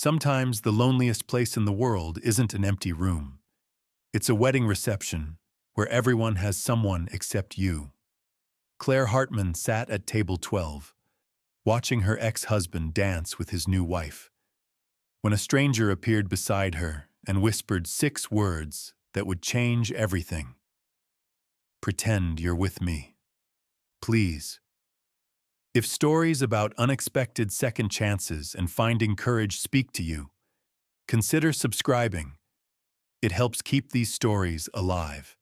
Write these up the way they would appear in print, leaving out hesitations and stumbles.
Sometimes the loneliest place in the world isn't an empty room. It's a wedding reception where everyone has someone except you. Claire Hartman sat at table 12, watching her ex-husband dance with his new wife, when a stranger appeared beside her and whispered 6 words that would change everything. Pretend you're with me. Please. If stories about unexpected second chances and finding courage speak to you, consider subscribing. It helps keep these stories alive.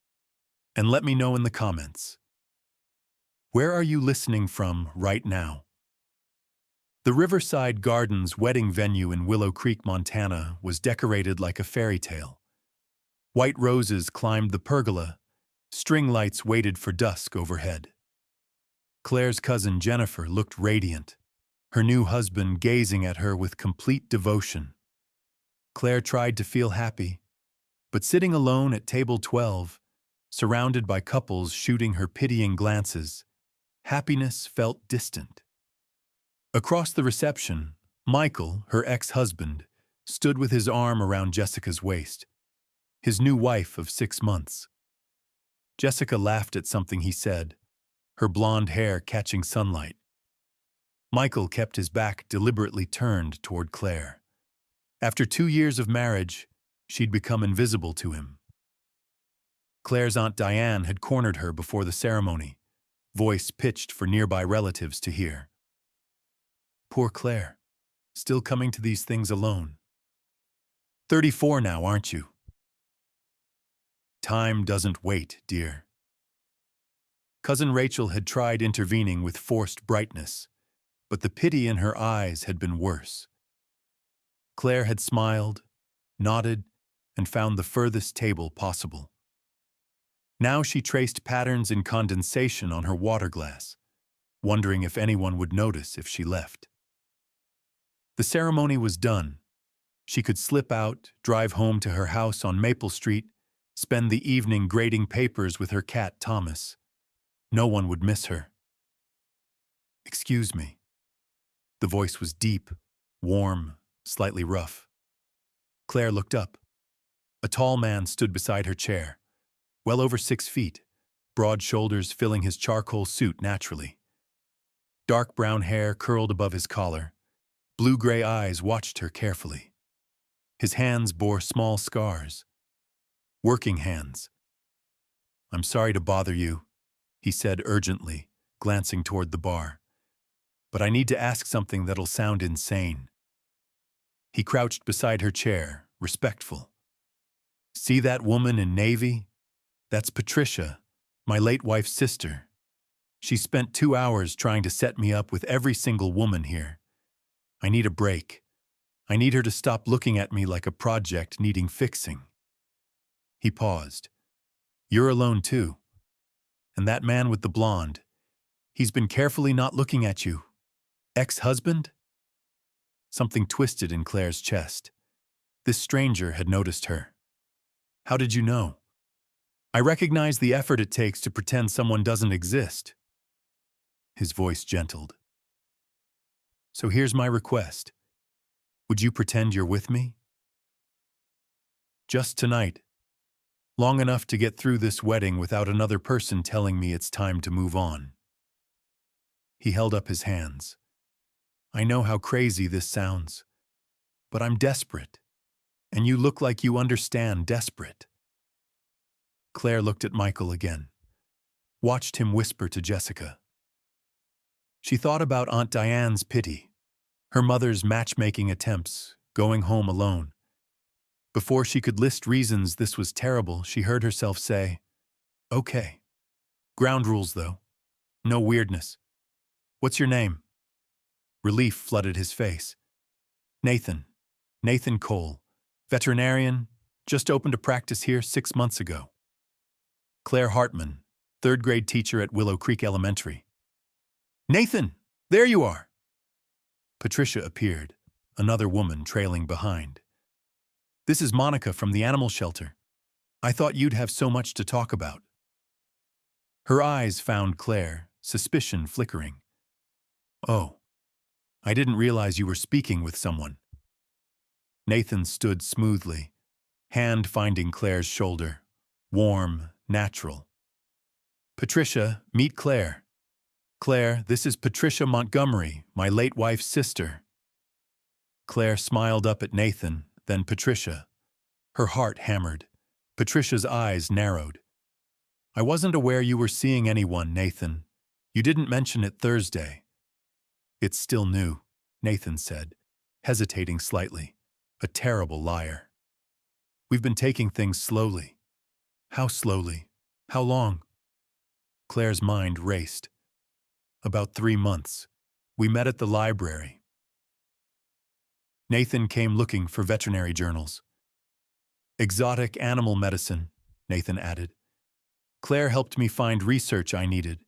And let me know in the comments. Where are you listening from right now? The Riverside Gardens wedding venue in Willow Creek, Montana, was decorated like a fairy tale. White roses climbed the pergola, string lights waited for dusk overhead. Claire's cousin Jennifer looked radiant, her new husband gazing at her with complete devotion. Claire tried to feel happy, but sitting alone at table 12, surrounded by couples shooting her pitying glances, happiness felt distant. Across the reception, Michael, her ex-husband, stood with his arm around Jessica's waist, his new wife of 6 months. Jessica laughed at something he said, her blonde hair catching sunlight. Michael kept his back deliberately turned toward Claire. After 2 years of marriage, she'd become invisible to him. Claire's Aunt Diane had cornered her before the ceremony, voice pitched for nearby relatives to hear. Poor Claire, still coming to these things alone. 34 now, aren't you? Time doesn't wait, dear. Cousin Rachel had tried intervening with forced brightness, but the pity in her eyes had been worse. Claire had smiled, nodded, and found the furthest table possible. Now she traced patterns in condensation on her water glass, wondering if anyone would notice if she left. The ceremony was done. She could slip out, drive home to her house on Maple Street, spend the evening grading papers with her cat Thomas. No one would miss her. Excuse me. The voice was deep, warm, slightly rough. Claire looked up. A tall man stood beside her chair, well over 6 feet, broad shoulders filling his charcoal suit naturally. Dark brown hair curled above his collar. Blue-gray eyes watched her carefully. His hands bore small scars. Working hands. I'm sorry to bother you, he said urgently, glancing toward the bar. But I need to ask something that'll sound insane. He crouched beside her chair, respectful. See that woman in navy? That's Patricia, my late wife's sister. She spent 2 hours trying to set me up with every single woman here. I need a break. I need her to stop looking at me like a project needing fixing. He paused. You're alone too. And that man with the blonde, he's been carefully not looking at you. Ex-husband? Something twisted in Claire's chest. This stranger had noticed her. How did you know? I recognize the effort it takes to pretend someone doesn't exist. His voice gentled. So here's my request. Would you pretend you're with me? Just tonight. Long enough to get through this wedding without another person telling me it's time to move on. He held up his hands. I know how crazy this sounds, but I'm desperate, and you look like you understand desperate. Claire looked at Michael again, watched him whisper to Jessica. She thought about Aunt Diane's pity, her mother's matchmaking attempts, going home alone. Before she could list reasons this was terrible, she heard herself say, Okay. Ground rules, though. No weirdness. What's your name? Relief flooded his face. Nathan. Nathan Cole. Veterinarian. Just opened a practice here 6 months ago. Claire Hartman, 3rd grade teacher at Willow Creek Elementary. Nathan! There you are! Patricia appeared, another woman trailing behind. This is Monica from the animal shelter. I thought you'd have so much to talk about. Her eyes found Claire, suspicion flickering. Oh, I didn't realize you were speaking with someone. Nathan stood smoothly, hand finding Claire's shoulder. Warm, natural. Patricia, meet Claire. Claire, this is Patricia Montgomery, my late wife's sister. Claire smiled up at Nathan, then Patricia. Her heart hammered. Patricia's eyes narrowed. I wasn't aware you were seeing anyone, Nathan. You didn't mention it Thursday. It's still new, Nathan said, hesitating slightly. A terrible liar. We've been taking things slowly. How slowly? How long? Claire's mind raced. About 3 months. We met at the library. Nathan came looking for veterinary journals. Exotic animal medicine, Nathan added. Claire helped me find research I needed.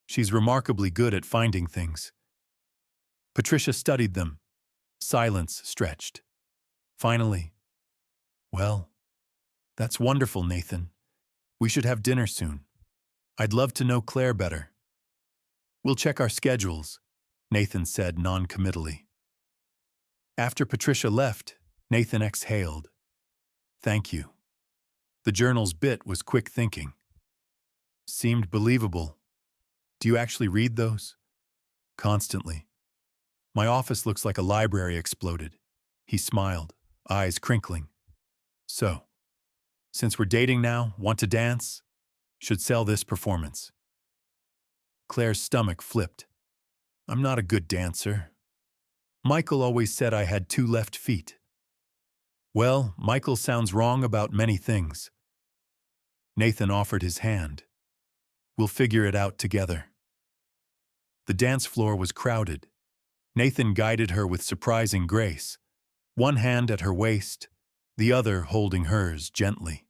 She's remarkably good at finding things. Patricia studied them. Silence stretched. Finally, well, that's wonderful, Nathan. We should have dinner soon. I'd love to know Claire better. We'll check our schedules, Nathan said non-committally. After Patricia left, Nathan exhaled. Thank you. The journal's bit was quick thinking. Seemed believable. Do you actually read those? Constantly. My office looks like a library exploded. He smiled, eyes crinkling. So, since we're dating now, want to dance? Should sell this performance. Claire's stomach flipped. I'm not a good dancer. Michael always said I had 2 left feet. Well, Michael sounds wrong about many things. Nathan offered his hand. We'll figure it out together. The dance floor was crowded. Nathan guided her with surprising grace, one hand at her waist, the other holding hers gently.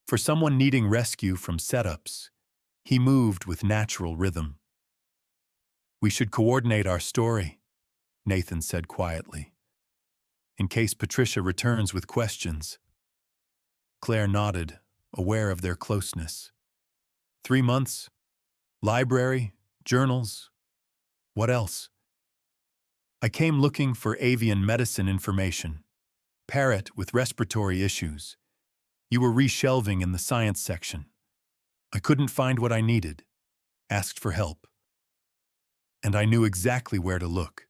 For someone needing rescue from setups, he moved with natural rhythm. We should coordinate our story, Nathan said quietly, in case Patricia returns with questions. Claire nodded, aware of their closeness. 3 months? Library? Journals? What else? I came looking for avian medicine information. Parrot with respiratory issues. You were reshelving in the science section. I couldn't find what I needed. Asked for help. And I knew exactly where to look,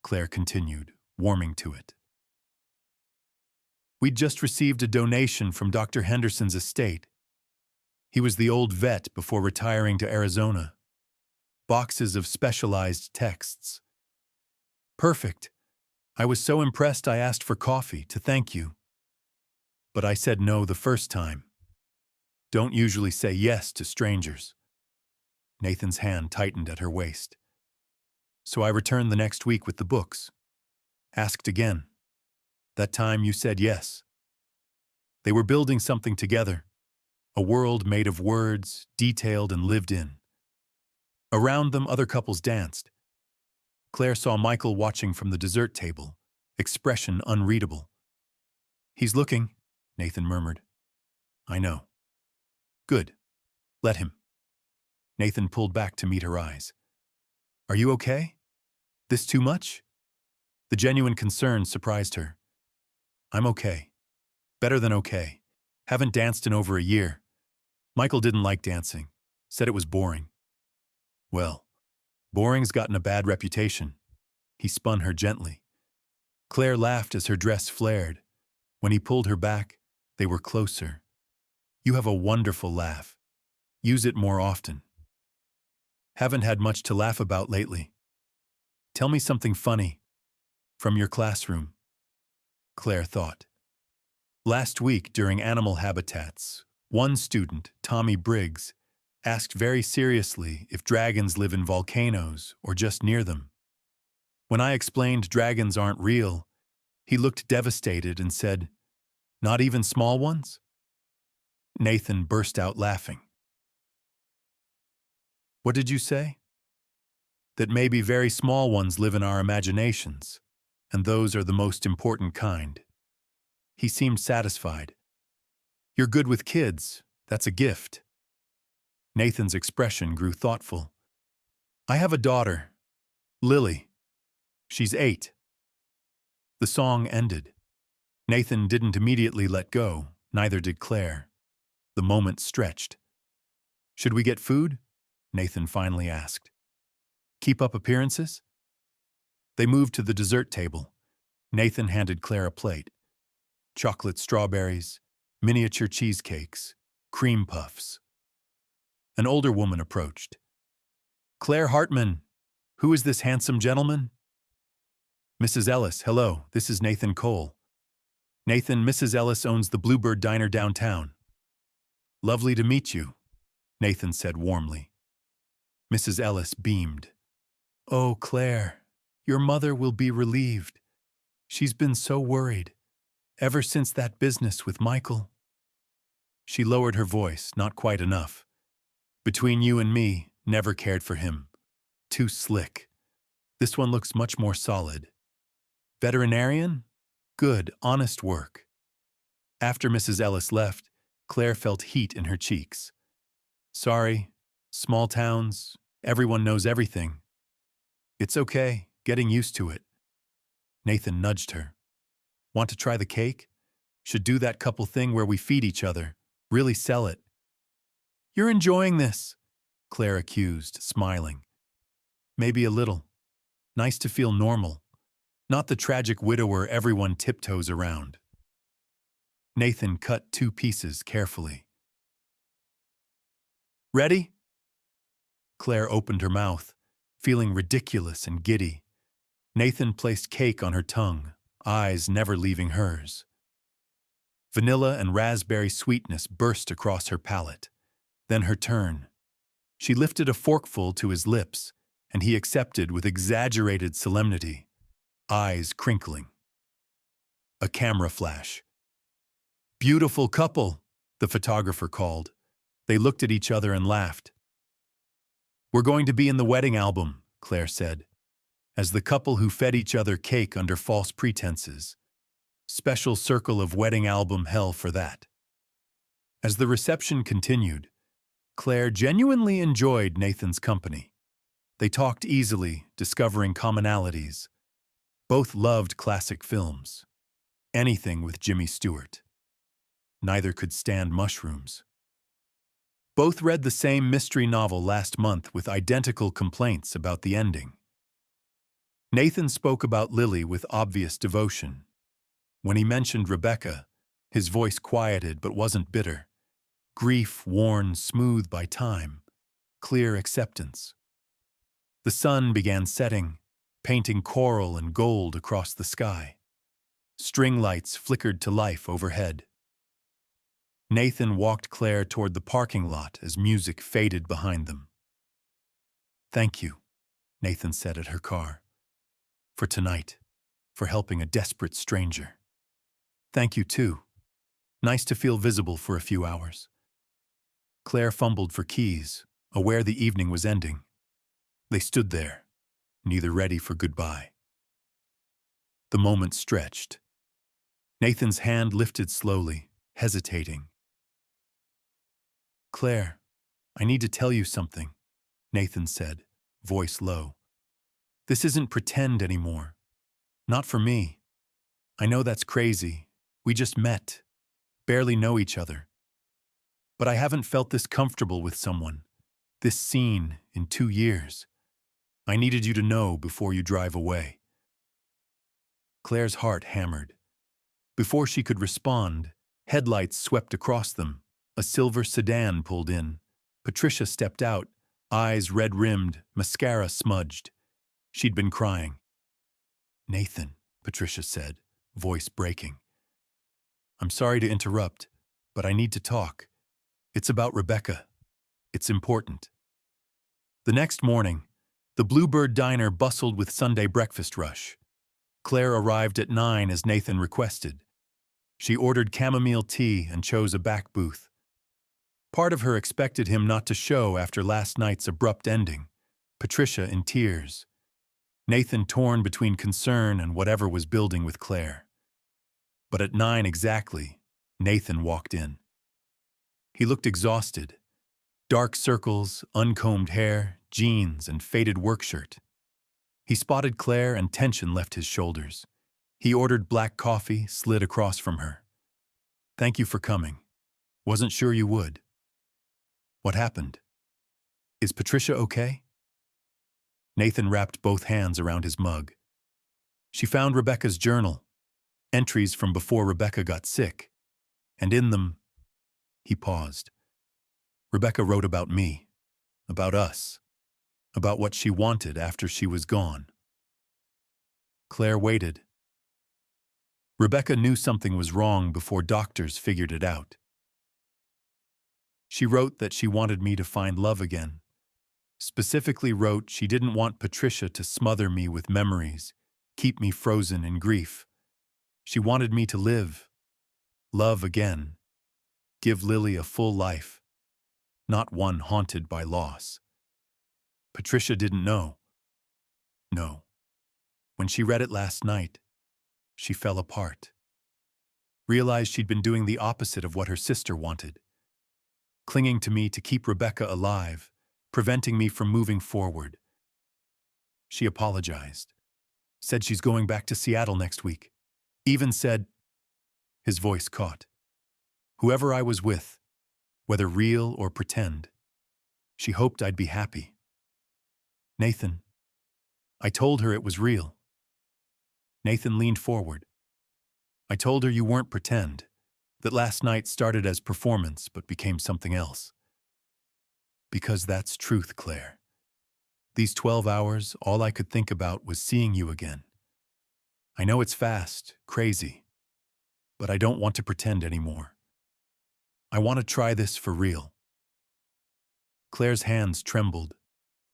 Claire continued, warming to it. We'd just received a donation from Dr. Henderson's estate. He was the old vet before retiring to Arizona. Boxes of specialized texts. Perfect. I was so impressed I asked for coffee to thank you. But I said no the first time. Don't usually say yes to strangers. Nathan's hand tightened at her waist. So I returned the next week with the books. Asked again. That time you said yes. They were building something together. A world made of words, detailed and lived in. Around them, other couples danced. Claire saw Michael watching from the dessert table, expression unreadable. He's looking, Nathan murmured. I know. Good. Let him. Nathan pulled back to meet her eyes. Are you okay? This too much? The genuine concern surprised her. I'm okay. Better than okay. Haven't danced in over a year. Michael didn't like dancing. Said it was boring. Well, boring's gotten a bad reputation. He spun her gently. Claire laughed as her dress flared. When he pulled her back, they were closer. You have a wonderful laugh. Use it more often. Haven't had much to laugh about lately. Tell me something funny. From your classroom. Claire thought. Last week during animal habitats, one student, Tommy Briggs, asked very seriously if dragons live in volcanoes or just near them. When I explained dragons aren't real, he looked devastated and said, Not even small ones? Nathan burst out laughing. What did you say? That maybe very small ones live in our imaginations, and those are the most important kind. He seemed satisfied. You're good with kids. That's a gift. Nathan's expression grew thoughtful. I have a daughter, Lily. She's 8. The song ended. Nathan didn't immediately let go, neither did Claire. The moment stretched. "Should we get food?" Nathan finally asked. "Keep up appearances?" They moved to the dessert table. Nathan handed Claire a plate. Chocolate strawberries, miniature cheesecakes, cream puffs. An older woman approached. "Claire Hartman, who is this handsome gentleman?" "Mrs. Ellis, hello, this is Nathan Cole." "Nathan, Mrs. Ellis owns the Bluebird Diner downtown." "Lovely to meet you," Nathan said warmly. Mrs. Ellis beamed. "Oh, Claire, your mother will be relieved. She's been so worried, ever since that business with Michael." She lowered her voice, not quite enough. "Between you and me, never cared for him. Too slick. This one looks much more solid. Veterinarian? Good, honest work." After Mrs. Ellis left, Claire felt heat in her cheeks. "Sorry, small towns, everyone knows everything." "It's okay, getting used to it." Nathan nudged her. "Want to try the cake? Should do that couple thing where we feed each other. Really sell it." "You're enjoying this," Claire accused, smiling. "Maybe a little. Nice to feel normal. Not the tragic widower everyone tiptoes around." Nathan cut 2 pieces carefully. "Ready?" Claire opened her mouth, feeling ridiculous and giddy. Nathan placed cake on her tongue, eyes never leaving hers. Vanilla and raspberry sweetness burst across her palate. Then her turn. She lifted a forkful to his lips, and he accepted with exaggerated solemnity, eyes crinkling. A camera flash. "Beautiful couple," the photographer called. They looked at each other and laughed. "We're going to be in the wedding album," Claire said, as the couple who fed each other cake under false pretenses. Special circle of wedding album hell for that. As the reception continued, Claire genuinely enjoyed Nathan's company. They talked easily, discovering commonalities. Both loved classic films. Anything with Jimmy Stewart. Neither could stand mushrooms. Both read the same mystery novel last month with identical complaints about the ending. Nathan spoke about Lily with obvious devotion. When he mentioned Rebecca, his voice quieted but wasn't bitter. Grief worn smooth by time, clear acceptance. The sun began setting, painting coral and gold across the sky. String lights flickered to life overhead. Nathan walked Claire toward the parking lot as music faded behind them. "Thank you," Nathan said at her car. "For tonight, for helping a desperate stranger. Thank you, too. Nice to feel visible for a few hours." Claire fumbled for keys, aware the evening was ending. They stood there, neither ready for goodbye. The moment stretched. Nathan's hand lifted slowly, hesitating. "Claire, I need to tell you something," Nathan said, voice low. "This isn't pretend anymore. Not for me. I know that's crazy. We just met, barely know each other. But I haven't felt this comfortable with someone, this seen, in 2 years. I needed you to know before you drive away." Claire's heart hammered. Before she could respond, headlights swept across them. A silver sedan pulled in. Patricia stepped out, eyes red-rimmed, mascara smudged. She'd been crying. "Nathan," Patricia said, voice breaking. "I'm sorry to interrupt, but I need to talk. It's about Rebecca. It's important." The next morning, the Bluebird Diner bustled with Sunday breakfast rush. Claire arrived at 9 as Nathan requested. She ordered chamomile tea and chose a back booth. Part of her expected him not to show after last night's abrupt ending, Patricia in tears. Nathan torn between concern and whatever was building with Claire. But at 9 exactly, Nathan walked in. He looked exhausted. Dark circles, uncombed hair, jeans, and faded work shirt. He spotted Claire and tension left his shoulders. He ordered black coffee, slid across from her. "Thank you for coming. Wasn't sure you would." "What happened? Is Patricia okay?" Nathan wrapped both hands around his mug. "She found Rebecca's journal, entries from before Rebecca got sick, and in them," he paused, "Rebecca wrote about me, about us, about what she wanted after she was gone." Claire waited. Rebecca knew something was wrong before doctors figured it out. "She wrote that she wanted me to find love again. Specifically wrote she didn't want Patricia to smother me with memories, keep me frozen in grief. She wanted me to live, love again, give Lily a full life, not one haunted by loss." Patricia didn't know. No. When she read it last night, she fell apart. Realized she'd been doing the opposite of what her sister wanted. Clinging to me to keep Rebecca alive, preventing me from moving forward. She apologized. Said she's going back to Seattle next week. Even said, his voice caught, whoever I was with, whether real or pretend, she hoped I'd be happy. Nathan, I told her it was real. Nathan leaned forward. I told her you weren't pretend, that last night started as performance but became something else. Because that's truth, Claire. These 12 hours, all I could think about was seeing you again. I know it's fast, crazy, but I don't want to pretend anymore. I want to try this for real. Claire's hands trembled.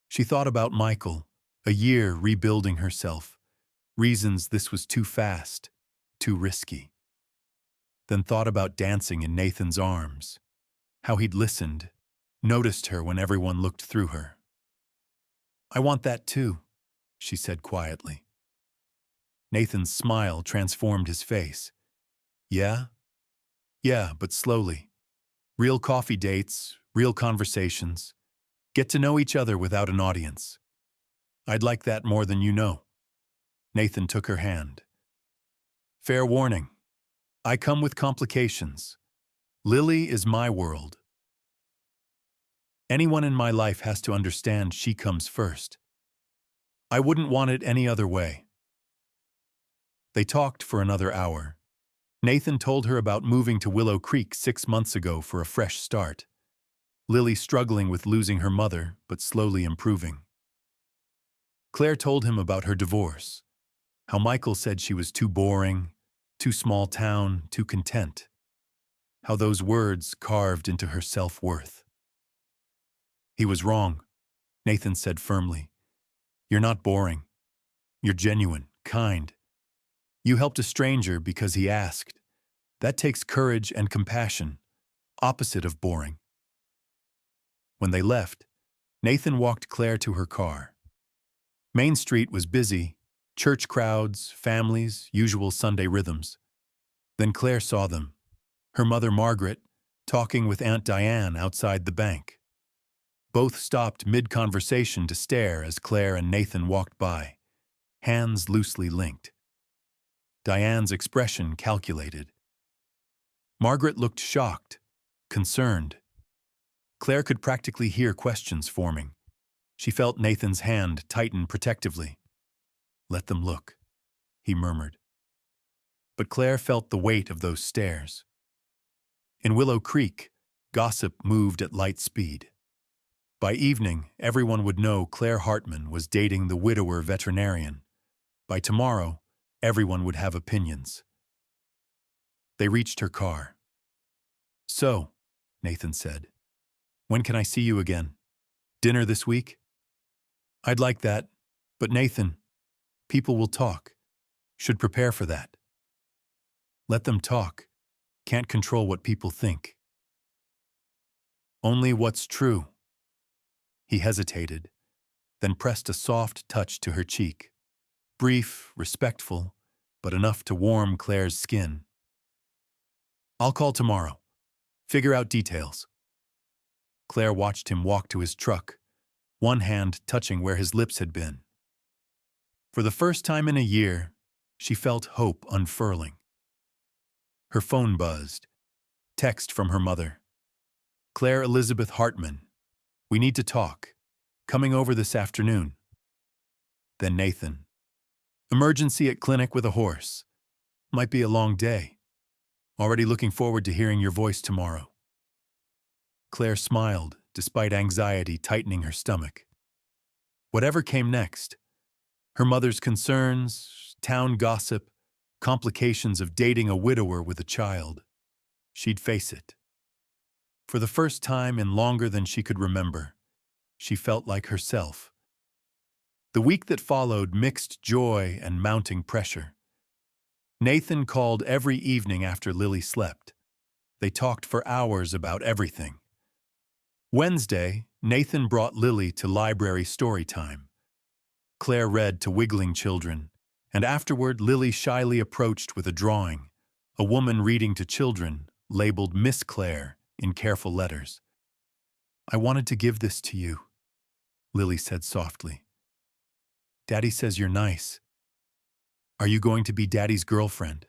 She thought about Michael, a year rebuilding herself, reasons this was too fast, too risky. Then thought about dancing in Nathan's arms, how he'd listened, noticed her when everyone looked through her. I want that too, she said quietly. Nathan's smile transformed his face. Yeah? Yeah, but slowly. Real coffee dates, real conversations. Get to know each other without an audience. I'd like that more than you know. Nathan took her hand. Fair warning. I come with complications. Lily is my world. Anyone in my life has to understand she comes first. I wouldn't want it any other way. They talked for another hour. Nathan told her about moving to Willow Creek 6 months ago for a fresh start. Lily struggling with losing her mother, but slowly improving. Claire told him about her divorce, how Michael said she was too boring, too small town, too content. How those words carved into her self-worth. He was wrong, Nathan said firmly. You're not boring. You're genuine, kind. You helped a stranger because he asked. That takes courage and compassion, opposite of boring. When they left, Nathan walked Claire to her car. Main Street was busy, church crowds, families, usual Sunday rhythms. Then Claire saw them, her mother Margaret, talking with Aunt Diane outside the bank. Both stopped mid-conversation to stare as Claire and Nathan walked by, hands loosely linked. Diane's expression calculated. Margaret looked shocked, concerned. Claire could practically hear questions forming. She felt Nathan's hand tighten protectively. Let them look, he murmured. But Claire felt the weight of those stares. In Willow Creek, gossip moved at light speed. By evening, everyone would know Claire Hartman was dating the widower veterinarian. By tomorrow, everyone would have opinions. They reached her car. So, Nathan said, when can I see you again? Dinner this week? I'd like that, but Nathan, people will talk. Should prepare for that. Let them talk. Can't control what people think. Only what's true. He hesitated, then pressed a soft touch to her cheek. Brief, respectful, but enough to warm Claire's skin. I'll call tomorrow. Figure out details. Claire watched him walk to his truck, one hand touching where his lips had been. For the first time in a year, She felt hope unfurling. Her phone buzzed. Text from her mother. Claire Elizabeth Hartman. We need to talk. Coming over this afternoon. Then Nathan. Emergency at clinic with a horse. Might be a long day. Already looking forward to hearing your voice tomorrow. Claire smiled, despite anxiety tightening her stomach. Whatever came next, her mother's concerns, town gossip, complications of dating a widower with a child, she'd face it. For the first time in longer than she could remember, she felt like herself. The week that followed mixed joy and mounting pressure. Nathan called every evening after Lily slept. They talked for hours about everything. Wednesday, Nathan brought Lily to library story time. Claire read to wiggling children, and afterward Lily shyly approached with a drawing, a woman reading to children, labeled Miss Claire in careful letters. I wanted to give this to you, Lily said softly. Daddy says you're nice. Are you going to be Daddy's girlfriend?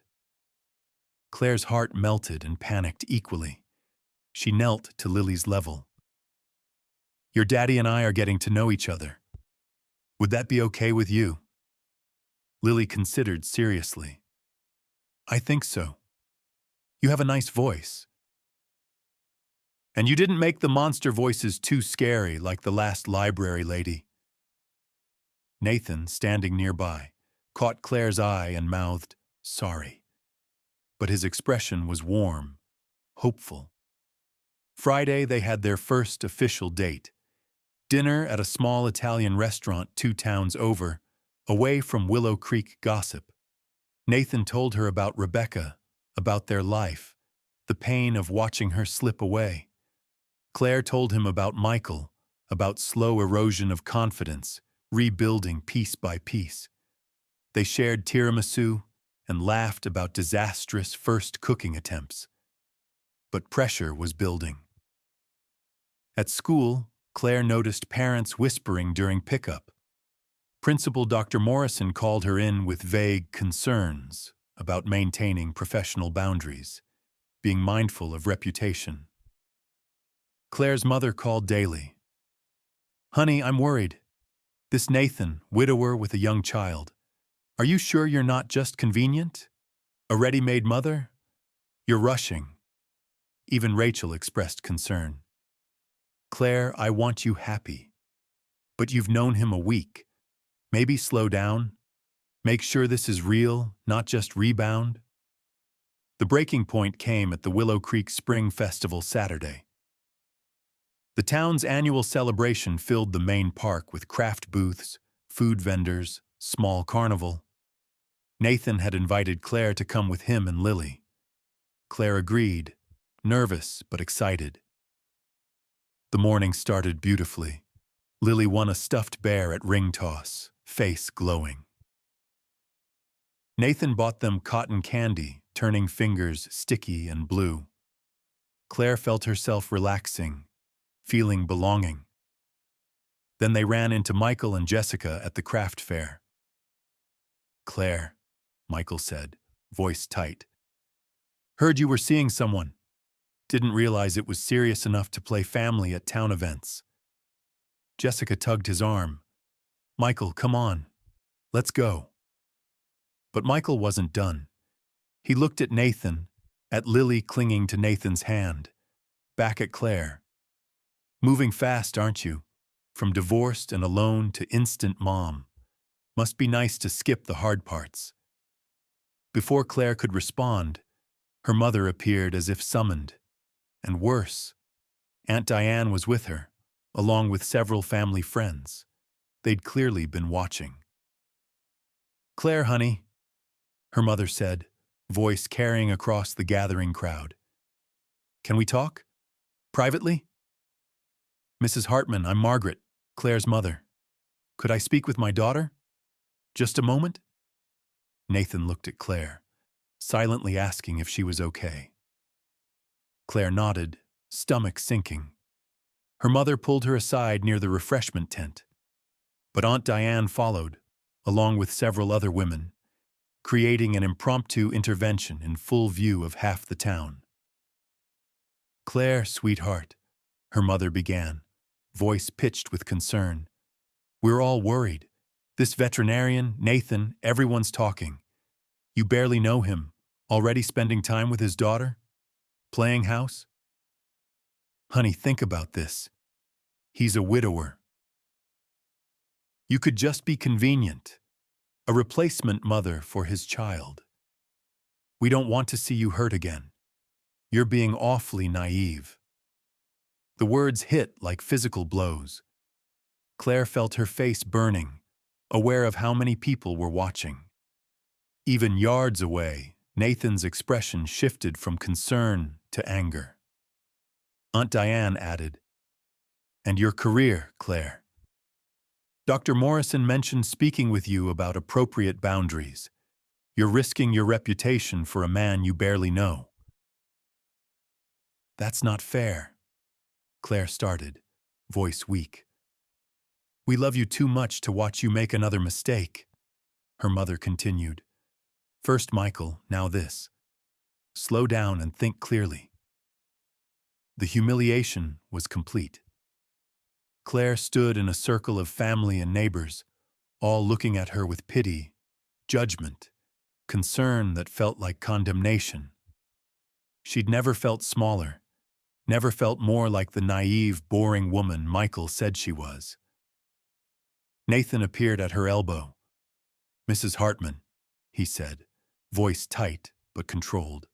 Claire's heart melted and panicked equally. She knelt to Lily's level. Your daddy and I are getting to know each other. Would that be okay with you? Lily considered seriously. I think so. You have a nice voice. And you didn't make the monster voices too scary like the last library lady. Nathan, standing nearby, caught Claire's eye and mouthed, sorry. But his expression was warm, hopeful. Friday, they had their first official date. Dinner at a small Italian restaurant 2 towns over, away from Willow Creek gossip. Nathan told her about Rebecca, about their life, the pain of watching her slip away. Claire told him about Michael, about slow erosion of confidence, rebuilding piece by piece. They shared tiramisu and laughed about disastrous first cooking attempts. But pressure was building. At school, Claire noticed parents whispering during pickup. Principal Dr. Morrison called her in with vague concerns about maintaining professional boundaries, being mindful of reputation. Claire's mother called daily. Honey, I'm worried. This Nathan, widower with a young child. Are you sure you're not just convenient? A ready-made mother? You're rushing. Even Rachel expressed concern. Claire, I want you happy. But you've known him a week. Maybe slow down. Make sure this is real, not just rebound. The breaking point came at the Willow Creek Spring Festival Saturday. The town's annual celebration filled the main park with craft booths, food vendors, small carnival. Nathan had invited Claire to come with him and Lily. Claire agreed, nervous but excited. The morning started beautifully. Lily won a stuffed bear at ring toss, face glowing. Nathan bought them cotton candy, turning fingers sticky and blue. Claire felt herself relaxing, feeling belonging. Then they ran into Michael and Jessica at the craft fair. Claire, Michael said, voice tight. Heard you were seeing someone. Didn't realize it was serious enough to play family at town events. Jessica tugged his arm. Michael, come on. Let's go. But Michael wasn't done. He looked at Nathan, at Lily clinging to Nathan's hand, back at Claire. Moving fast, aren't you? From divorced and alone to instant mom. Must be nice to skip the hard parts. Before Claire could respond, her mother appeared as if summoned. And worse, Aunt Diane was with her, along with several family friends. They'd clearly been watching. Claire, honey, her mother said, voice carrying across the gathering crowd. Can we talk? Privately? Mrs. Hartman, I'm Margaret, Claire's mother. Could I speak with my daughter? Just a moment? Nathan looked at Claire, silently asking if she was okay. Claire nodded, stomach sinking. Her mother pulled her aside near the refreshment tent. But Aunt Diane followed, along with several other women. creating an impromptu intervention in full view of half the town. "Claire, sweetheart," her mother began, voice pitched with concern. "We're all worried. This veterinarian, Nathan, everyone's talking. You barely know him, already spending time with his daughter? Playing house? Honey, think about this. He's a widower. You could just be convenient, a replacement mother for his child. We don't want to see you hurt again. You're being awfully naive." The words hit like physical blows. Claire felt her face burning, aware of how many people were watching. Even yards away, Nathan's expression shifted from concern to anger. Aunt Diane added, "And your career, Claire. Dr. Morrison mentioned speaking with you about appropriate boundaries. You're risking your reputation for a man you barely know." "That's not fair," Claire started, voice weak. "We love you too much to watch you make another mistake," her mother continued. "First Michael, now this. Slow down and think clearly." The humiliation was complete. Claire stood in a circle of family and neighbors, all looking at her with pity, judgment, concern that felt like condemnation. She'd never felt smaller, never felt more like the naive, boring woman Michael said she was. Nathan appeared at her elbow. "Mrs. Hartman," he said, voice tight but controlled.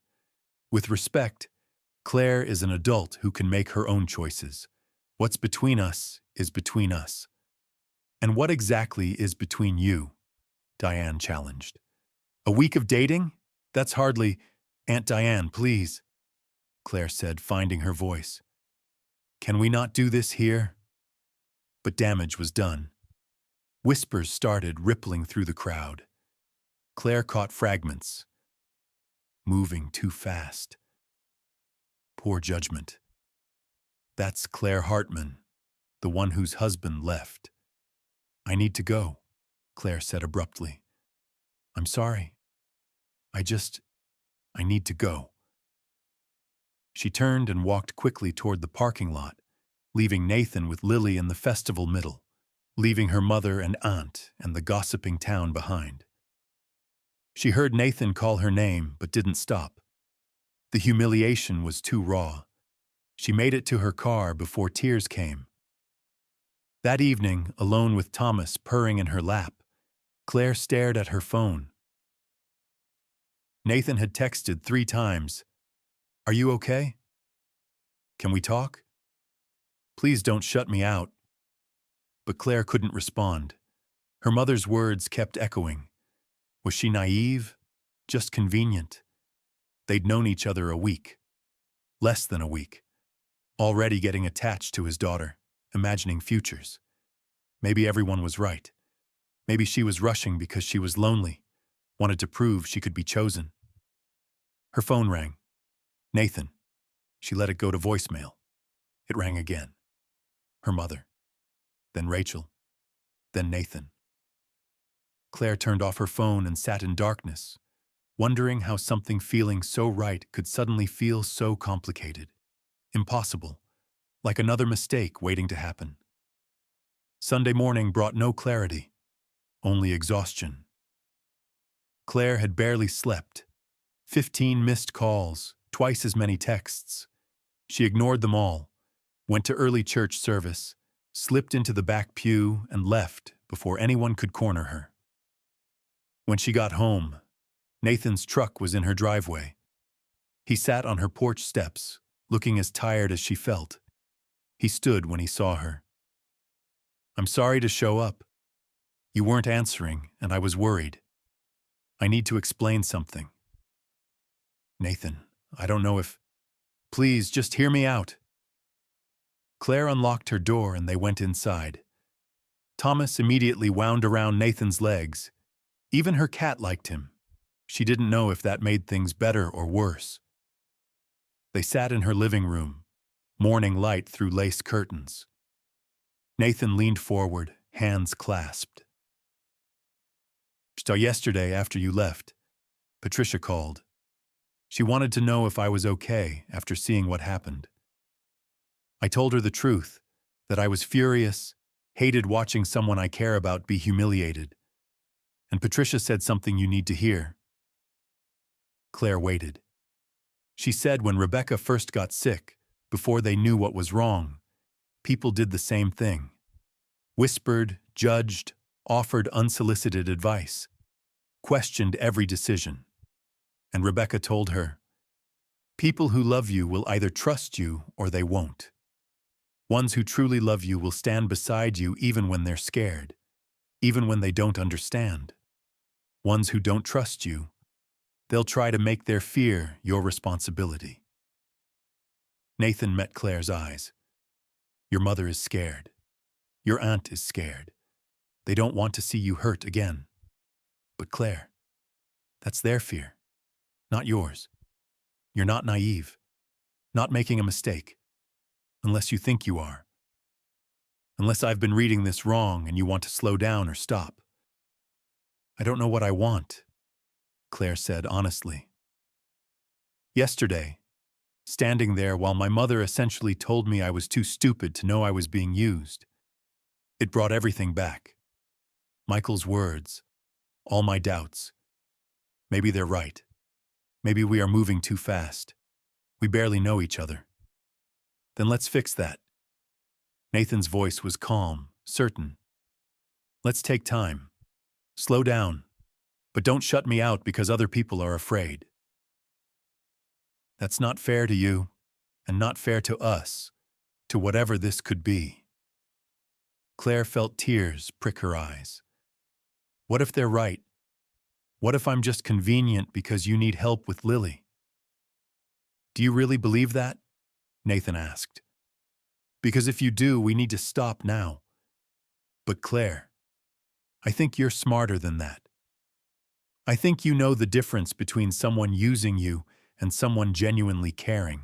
"With respect, Claire is an adult who can make her own choices. What's between us is between us." "And what exactly is between you?" Diane challenged. "A week of dating? That's hardly—" "Aunt Diane, please," Claire said, finding her voice. "Can we not do this here?" But damage was done. Whispers started rippling through the crowd. Claire caught fragments. "Moving too fast. Poor judgment. That's Claire Hartman, the one whose husband left. I need to go," Claire said abruptly. "I'm sorry. I need to go." She turned and walked quickly toward the parking lot, leaving Nathan with Lily in the festival middle, leaving her mother and aunt and the gossiping town behind. She heard Nathan call her name but didn't stop. The humiliation was too raw. She made it to her car before tears came. That evening, alone with Thomas purring in her lap, Claire stared at her phone. Nathan had texted 3 times. "Are you okay? Can we talk? Please don't shut me out." But Claire couldn't respond. Her mother's words kept echoing. Was she naive? Just convenient? They'd known each other a week. Less than a week. Already getting attached to his daughter, imagining futures. Maybe everyone was right. Maybe she was rushing because she was lonely, wanted to prove she could be chosen. Her phone rang. Nathan. She let it go to voicemail. It rang again. Her mother. Then Rachel. Then Nathan. Claire turned off her phone and sat in darkness, wondering how something feeling so right could suddenly feel so complicated. Impossible. Like another mistake waiting to happen. Sunday morning brought no clarity, only exhaustion. Claire had barely slept. 15 missed calls, twice as many texts. She ignored them all, went to early church service, slipped into the back pew, and left before anyone could corner her. When she got home, Nathan's truck was in her driveway. He sat on her porch steps, looking as tired as she felt. He stood when he saw her. "I'm sorry to show up. You weren't answering, and I was worried. I need to explain something." "Nathan, I don't know if—" "Please, just hear me out." Claire unlocked her door and they went inside. Thomas immediately wound around Nathan's legs. Even her cat liked him. She didn't know if that made things better or worse. They sat in her living room, morning light through lace curtains. Nathan leaned forward, hands clasped. "So yesterday after you left, Patricia called. She wanted to know if I was okay after seeing what happened. I told her the truth, that I was furious, hated watching someone I care about be humiliated. And Patricia said something you need to hear. Claire waited. She said when Rebecca first got sick, before they knew what was wrong, people did the same thing. Whispered, judged, offered unsolicited advice, questioned every decision. And Rebecca told her, people who love you will either trust you or they won't. Ones who truly love you will stand beside you even when they're scared, even when they don't understand. Ones who don't trust you, they'll try to make their fear your responsibility. Nathan met Claire's eyes. Your mother is scared. Your aunt is scared. They don't want to see you hurt again. But Claire, that's their fear, not yours. You're not naive, not making a mistake, unless you think you are. Unless I've been reading this wrong and you want to slow down or stop. I don't know what I want, Claire said honestly. Yesterday, standing there while my mother essentially told me I was too stupid to know I was being used, it brought everything back. Michael's words, all my doubts. Maybe they're right. Maybe we are moving too fast. We barely know each other. Then let's fix that. Nathan's voice was calm, certain. Let's take time. Slow down. But don't shut me out because other people are afraid. That's not fair to you, and not fair to us, to whatever this could be. Claire felt tears prick her eyes. What if they're right? What if I'm just convenient because you need help with Lily? Do you really believe that? Nathan asked. Because if you do, we need to stop now. But Claire, I think you're smarter than that. I think you know the difference between someone using you and someone genuinely caring.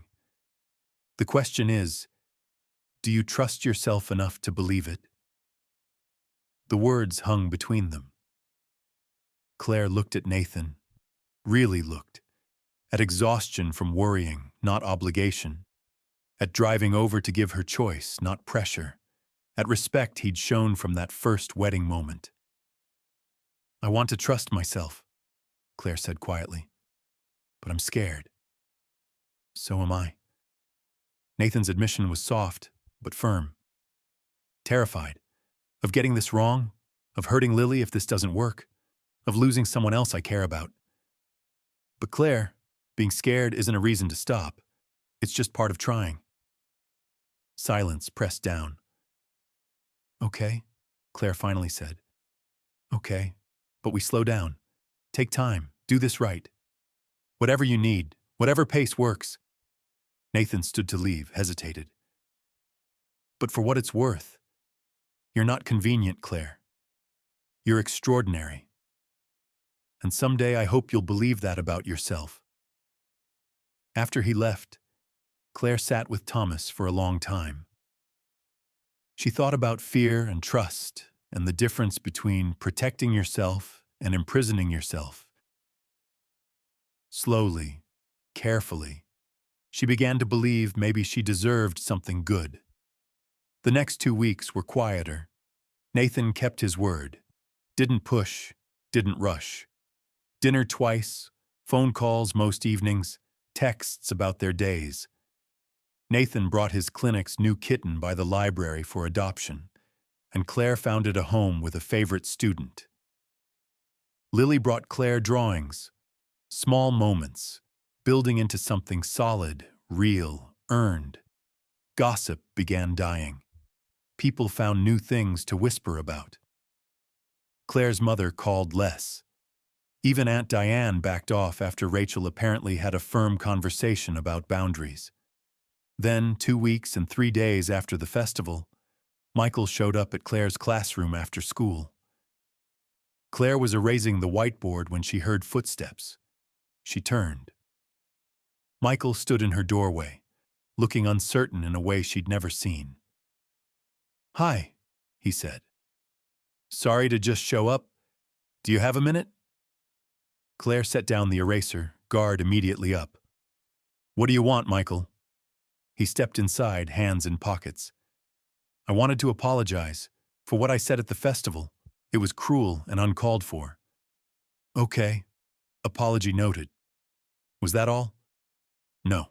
The question is, do you trust yourself enough to believe it? The words hung between them. Claire looked at Nathan, really looked, at exhaustion from worrying, not obligation, at driving over to give her choice, not pressure, at respect he'd shown from that first wedding moment. I want to trust myself, Claire said quietly, but I'm scared. So am I. Nathan's admission was soft, but firm. Terrified. Of getting this wrong, of hurting Lily if this doesn't work, of losing someone else I care about. But Claire, being scared isn't a reason to stop. It's just part of trying. Silence pressed down. Okay, Claire finally said. Okay, but we slow down. Take time, do this right. Whatever you need, whatever pace works. Nathan stood to leave, hesitated. But for what it's worth, you're not convenient, Claire. You're extraordinary. And someday I hope you'll believe that about yourself. After he left, Claire sat with Thomas for a long time. She thought about fear and trust and the difference between protecting yourself and imprisoning yourself. Slowly, carefully, she began to believe maybe she deserved something good. The next 2 weeks were quieter. Nathan kept his word. Didn't push, didn't rush. Dinner twice, phone calls most evenings, texts about their days. Nathan brought his clinic's new kitten by the library for adoption, and Claire found it a home with a favorite student. Lily brought Claire drawings, small moments, building into something solid, real, earned. Gossip began dying. People found new things to whisper about. Claire's mother called less. Even Aunt Diane backed off after Rachel apparently had a firm conversation about boundaries. Then, 2 weeks and 3 days after the festival, Michael showed up at Claire's classroom after school. Claire was erasing the whiteboard when she heard footsteps. She turned. Michael stood in her doorway, looking uncertain in a way she'd never seen. "Hi," he said. "Sorry to just show up. Do you have a minute?" Claire set down the eraser, guard immediately up. What do you want, Michael? He stepped inside, hands in pockets. I wanted to apologize for what I said at the festival. It was cruel and uncalled for. Okay. Apology noted. Was that all? No.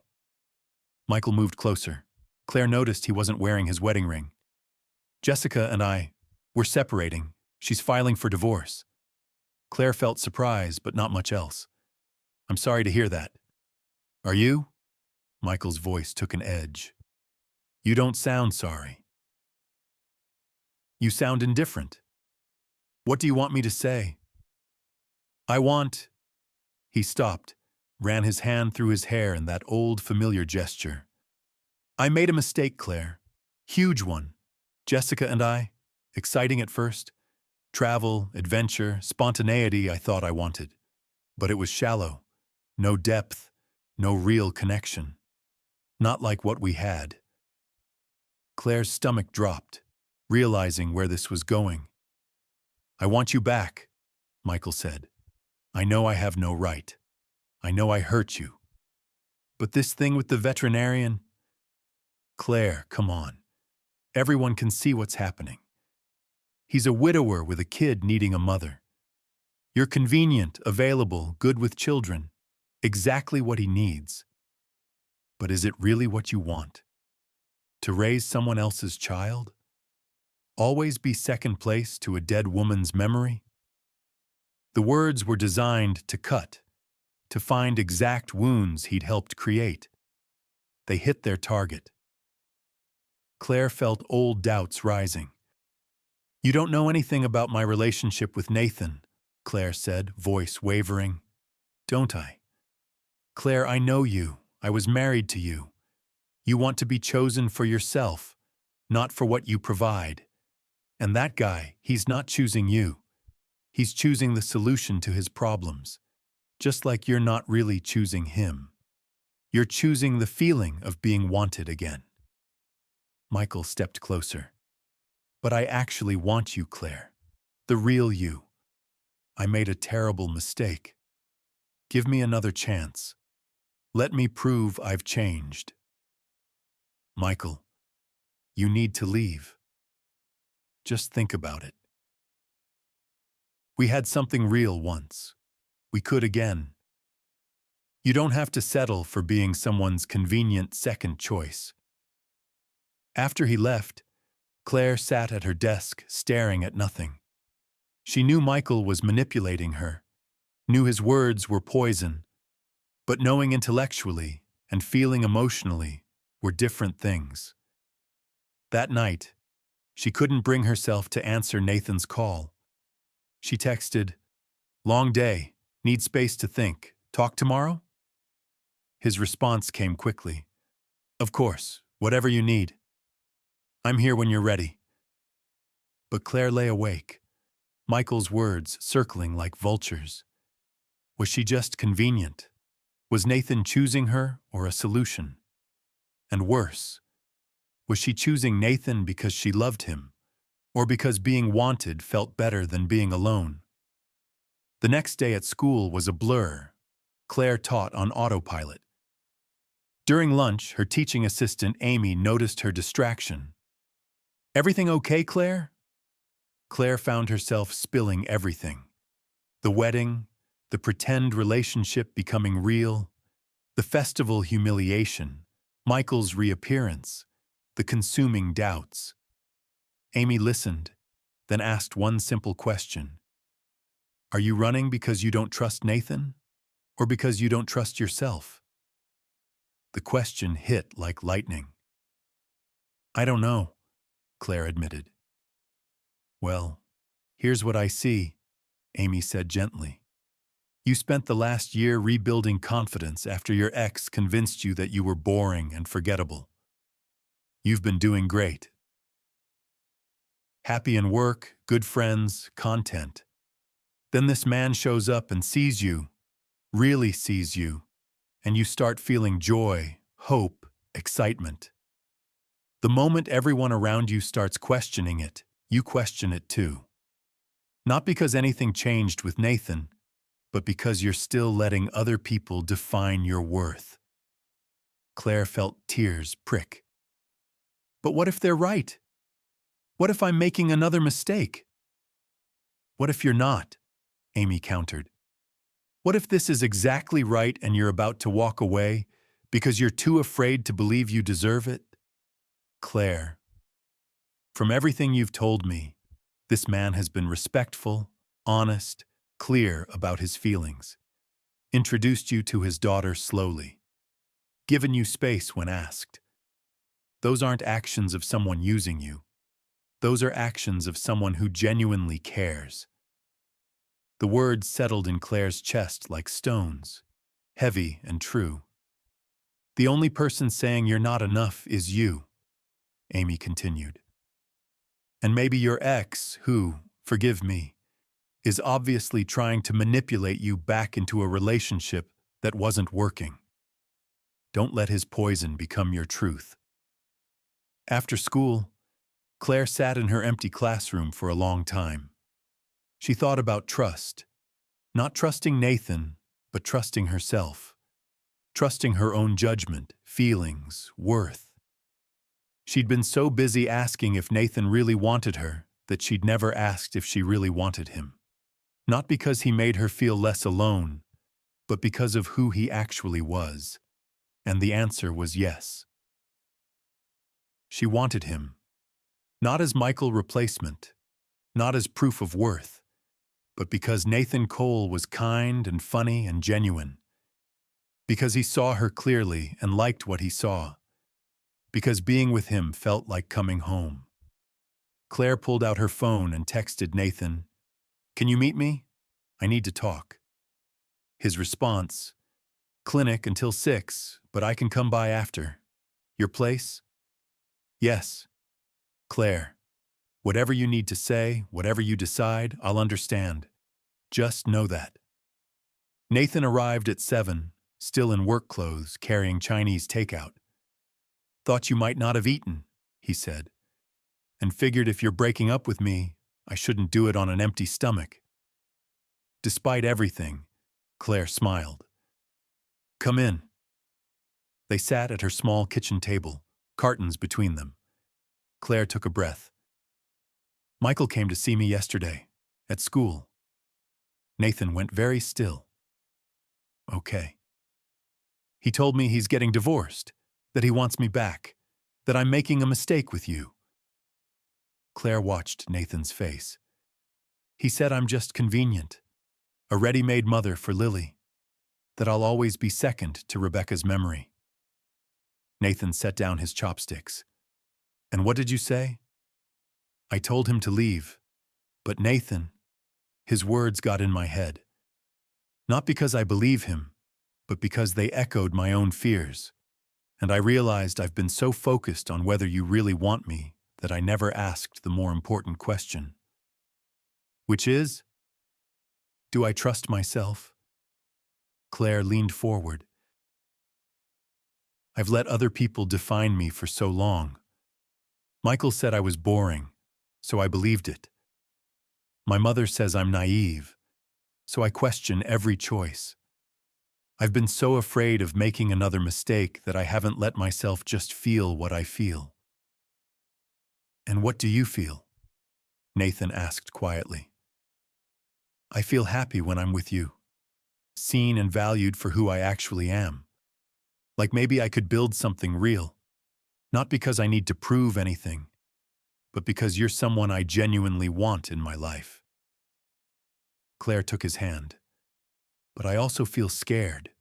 Michael moved closer. Claire noticed he wasn't wearing his wedding ring. Jessica and I, we're separating. She's filing for divorce. Claire felt surprise, but not much else. I'm sorry to hear that. Are you? Michael's voice took an edge. You don't sound sorry. You sound indifferent. What do you want me to say? I want... He stopped, ran his hand through his hair in that old familiar gesture. I made a mistake, Claire. Huge one. Jessica and I, exciting at first. Travel, adventure, spontaneity I thought I wanted. But it was shallow. No depth, no real connection. Not like what we had. Claire's stomach dropped, realizing where this was going. I want you back, Michael said. I know I have no right. I know I hurt you. But this thing with the veterinarian... Claire, come on. Everyone can see what's happening. He's a widower with a kid needing a mother. You're convenient, available, good with children. Exactly what he needs. But is it really what you want? To raise someone else's child? Always be second place to a dead woman's memory? The words were designed to cut, to find exact wounds he'd helped create. They hit their target. Claire felt old doubts rising. You don't know anything about my relationship with Nathan, Claire said, voice wavering. Don't I? Claire, I know you. I was married to you. You want to be chosen for yourself, not for what you provide. And that guy, he's not choosing you. He's choosing the solution to his problems, just like you're not really choosing him. You're choosing the feeling of being wanted again. Michael stepped closer. But I actually want you, Claire. The real you. I made a terrible mistake. Give me another chance. Let me prove I've changed. Michael, you need to leave. Just think about it. We had something real once. We could again. You don't have to settle for being someone's convenient second choice. After he left, Claire sat at her desk, staring at nothing. She knew Michael was manipulating her, knew his words were poison, but knowing intellectually and feeling emotionally were different things. That night, she couldn't bring herself to answer Nathan's call. She texted, "Long day, need space to think. Talk tomorrow?" His response came quickly. "Of course, whatever you need. I'm here when you're ready." But Claire lay awake, Michael's words circling like vultures. Was she just convenient? Was Nathan choosing her or a solution? And worse, was she choosing Nathan because she loved him, or because being wanted felt better than being alone? The next day at school was a blur. Claire taught on autopilot. During lunch, her teaching assistant, Amy, noticed her distraction. "Everything okay, Claire?" Claire found herself spilling everything. The wedding, the pretend relationship becoming real, the festival humiliation, Michael's reappearance, the consuming doubts. Amy listened, then asked one simple question. "Are you running because you don't trust Nathan, or because you don't trust yourself?" The question hit like lightning. "I don't know," Claire admitted. "Well, here's what I see," Amy said gently. "You spent the last year rebuilding confidence after your ex convinced you that you were boring and forgettable. You've been doing great. Happy in work, good friends, content. Then this man shows up and sees you, really sees you, and you start feeling joy, hope, excitement. The moment everyone around you starts questioning it, you question it too. Not because anything changed with Nathan, but because you're still letting other people define your worth. Claire felt tears prick. But what if they're right? What if I'm making another mistake? What if you're not? Amy countered. What if this is exactly right and you're about to walk away because you're too afraid to believe you deserve it? Claire, from everything you've told me, this man has been respectful, honest, clear about his feelings, introduced you to his daughter slowly, given you space when asked. Those aren't actions of someone using you. Those are actions of someone who genuinely cares. The words settled in Claire's chest like stones, heavy and true. The only person saying you're not enough is you, Amy continued. And maybe your ex, who, forgive me, is obviously trying to manipulate you back into a relationship that wasn't working. Don't let his poison become your truth. After school, Claire sat in her empty classroom for a long time. She thought about trust, not trusting Nathan, but trusting herself, trusting her own judgment, feelings, worth. She'd been so busy asking if Nathan really wanted her that she'd never asked if she really wanted him. Not because he made her feel less alone, but because of who he actually was. And the answer was yes. She wanted him, not as Michael replacement, not as proof of worth, but because Nathan Cole was kind and funny and genuine. Because he saw her clearly and liked what he saw. Because being with him felt like coming home. Claire pulled out her phone and texted Nathan, "Can you meet me? I need to talk." His response, "Clinic until 6, but I can come by after. Your place?" "Yes." "Claire, whatever you need to say, whatever you decide, I'll understand. Just know that." Nathan arrived at 7, still in work clothes, carrying Chinese takeout. "Thought you might not have eaten," he said, "and figured if you're breaking up with me, I shouldn't do it on an empty stomach." Despite everything, Claire smiled. "Come in." They sat at her small kitchen table, cartons between them. Claire took a breath. "Michael came to see me yesterday, at school." Nathan went very still. "Okay." "He told me he's getting divorced, that he wants me back, that I'm making a mistake with you." Claire watched Nathan's face. "He said I'm just convenient, a ready-made mother for Lily, that I'll always be second to Rebecca's memory." Nathan set down his chopsticks. "And what did you say?" "I told him to leave, but Nathan," his words got in my head. Not because I believe him, but because they echoed my own fears. And I realized I've been so focused on whether you really want me that I never asked the more important question. Which is, do I trust myself? Claire leaned forward. "I've let other people define me for so long. Michael said I was boring, so I believed it. My mother says I'm naive, so I question every choice. I've been so afraid of making another mistake that I haven't let myself just feel what I feel." "And what do you feel?" Nathan asked quietly. "I feel happy when I'm with you, seen and valued for who I actually am. Like maybe I could build something real, not because I need to prove anything, but because you're someone I genuinely want in my life." Claire took his hand. "But I also feel scared,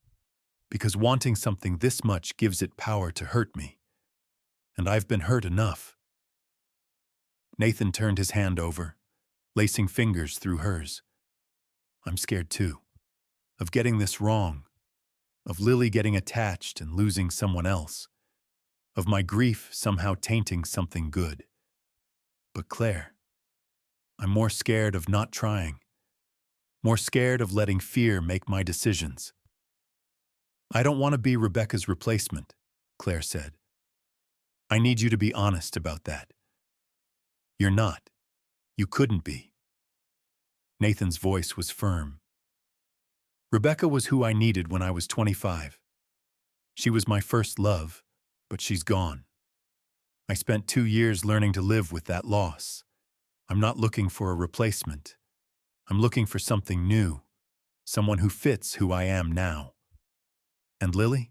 because wanting something this much gives it power to hurt me. And I've been hurt enough." Nathan turned his hand over, lacing fingers through hers. "I'm scared too, of getting this wrong, of Lily getting attached and losing someone else, of my grief somehow tainting something good. But Claire, I'm more scared of not trying, more scared of letting fear make my decisions." "I don't want to be Rebecca's replacement," Claire said. "I need you to be honest about that." "You're not. You couldn't be." Nathan's voice was firm. Rebecca was who I needed when I was 25. She was my first love, but she's gone. I spent 2 years learning to live with that loss. I'm not looking for a replacement. I'm looking for something new, someone who fits who I am now. And Lily?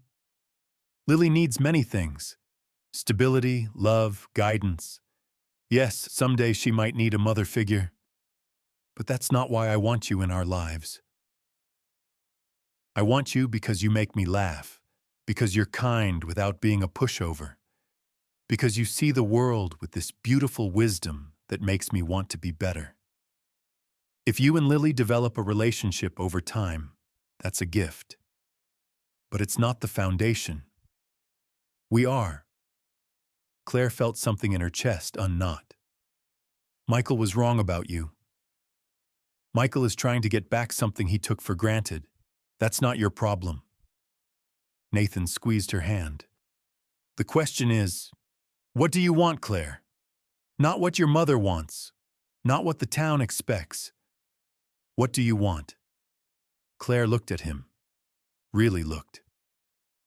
Lily needs many things. Stability, love, guidance. Yes, someday she might need a mother figure. But that's not why I want you in our lives. I want you because you make me laugh, because you're kind without being a pushover, because you see the world with this beautiful wisdom that makes me want to be better. If you and Lily develop a relationship over time, that's a gift. But it's not the foundation. We are. Claire felt something in her chest unknot. Michael was wrong about you. Michael is trying to get back something he took for granted. That's not your problem. Nathan squeezed her hand. The question is, what do you want, Claire? Not what your mother wants. Not what the town expects. What do you want? Claire looked at him. Really looked.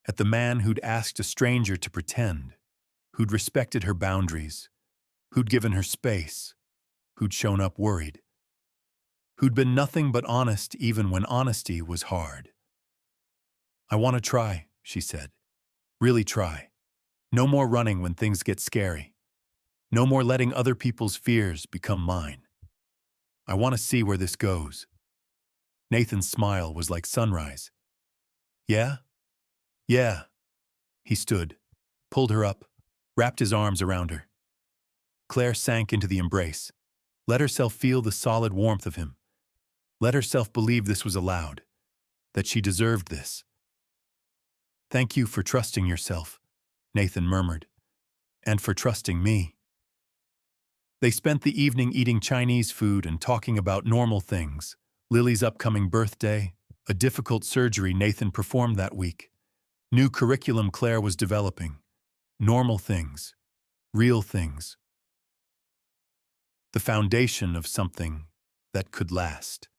At the man who'd asked a stranger to pretend, who'd respected her boundaries, who'd given her space, who'd shown up worried, who'd been nothing but honest even when honesty was hard. I want to try, she said. Really try. No more running when things get scary. No more letting other people's fears become mine. I want to see where this goes. Nathan's smile was like sunrise. Yeah? Yeah. He stood, pulled her up, wrapped his arms around her. Claire sank into the embrace, let herself feel the solid warmth of him, let herself believe this was allowed, that she deserved this. Thank you for trusting yourself, Nathan murmured, and for trusting me. They spent the evening eating Chinese food and talking about normal things, Lily's upcoming birthday, a difficult surgery Nathan performed that week, new curriculum Claire was developing, normal things, real things. The foundation of something that could last.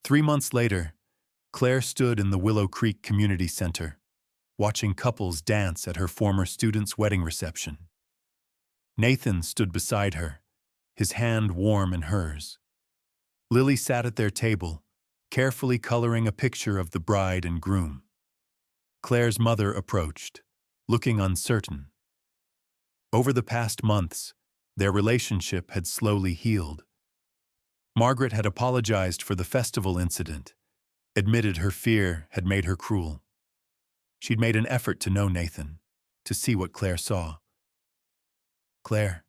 3 months later, Claire stood in the Willow Creek Community Center, watching couples dance at her former student's wedding reception. Nathan stood beside her, his hand warm in hers. Lily sat at their table, carefully coloring a picture of the bride and groom. Claire's mother approached, looking uncertain. Over the past months, their relationship had slowly healed. Margaret had apologized for the festival incident, admitted her fear had made her cruel. She'd made an effort to know Nathan, to see what Claire saw. Claire,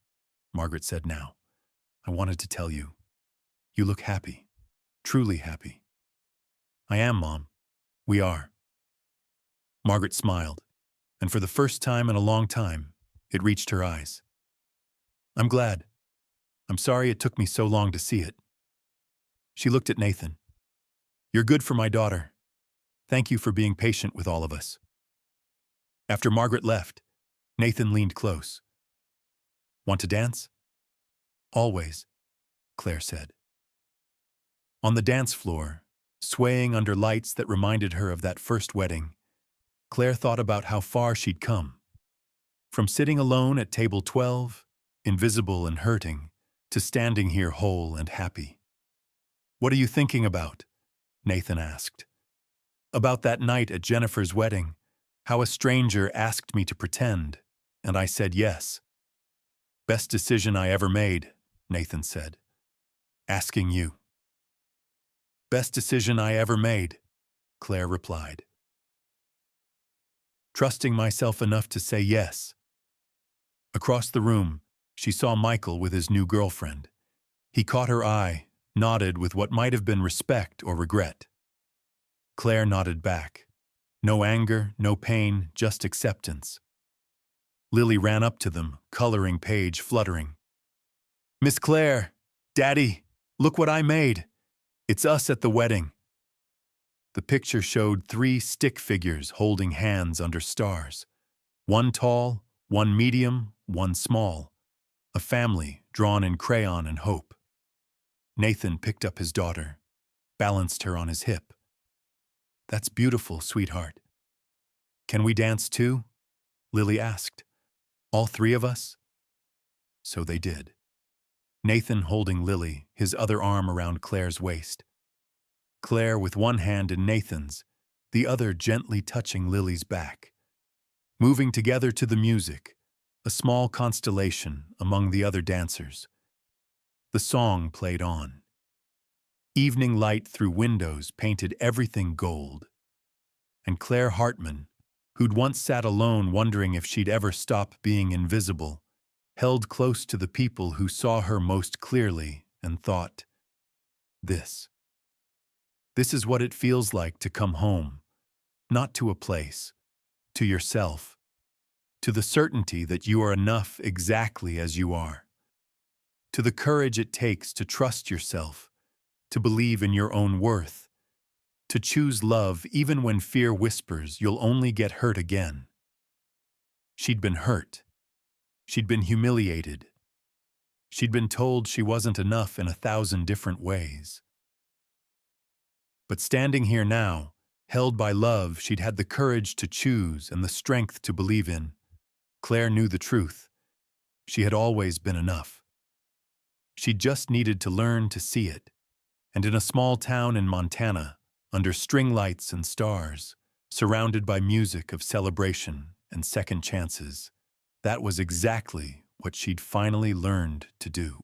Margaret said now, I wanted to tell you. You look happy, truly happy. I am, Mom. We are. Margaret smiled, and for the first time in a long time, it reached her eyes. I'm glad. I'm sorry it took me so long to see it. She looked at Nathan. You're good for my daughter. Thank you for being patient with all of us. After Margaret left, Nathan leaned close. Want to dance? Always, Claire said. On the dance floor, swaying under lights that reminded her of that first wedding, Claire thought about how far she'd come. From sitting alone at table 12, invisible and hurting, to standing here whole and happy. What are you thinking about? Nathan asked. About that night at Jennifer's wedding, how a stranger asked me to pretend, and I said yes. Best decision I ever made, Nathan said. Asking you. Best decision I ever made, Claire replied. Trusting myself enough to say yes. Across the room, she saw Michael with his new girlfriend. He caught her eye, nodded with what might have been respect or regret. Claire nodded back. No anger, no pain, just acceptance. Lily ran up to them, coloring page fluttering. Miss Claire, Daddy, look what I made. It's us at the wedding. The picture showed 3 stick figures holding hands under stars. One tall, one medium, one small. A family drawn in crayon and hope. Nathan picked up his daughter, balanced her on his hip. That's beautiful, sweetheart. Can we dance too? Lily asked. All three of us? So they did. Nathan holding Lily, his other arm around Claire's waist. Claire with one hand in Nathan's, the other gently touching Lily's back. Moving together to the music, a small constellation among the other dancers. The song played on. Evening light through windows painted everything gold. And Claire Hartman, who'd once sat alone wondering if she'd ever stop being invisible, held close to the people who saw her most clearly and thought, This is what it feels like to come home, not to a place, to yourself, to the certainty that you are enough exactly as you are, to the courage it takes to trust yourself, to believe in your own worth, to choose love even when fear whispers you'll only get hurt again. She'd been hurt. She'd been humiliated. She'd been told she wasn't enough in 1,000 different ways. But standing here now, held by love she'd had the courage to choose and the strength to believe in, Claire knew the truth. She had always been enough. She just needed to learn to see it. And in a small town in Montana, under string lights and stars, surrounded by music of celebration and second chances, that was exactly what she'd finally learned to do.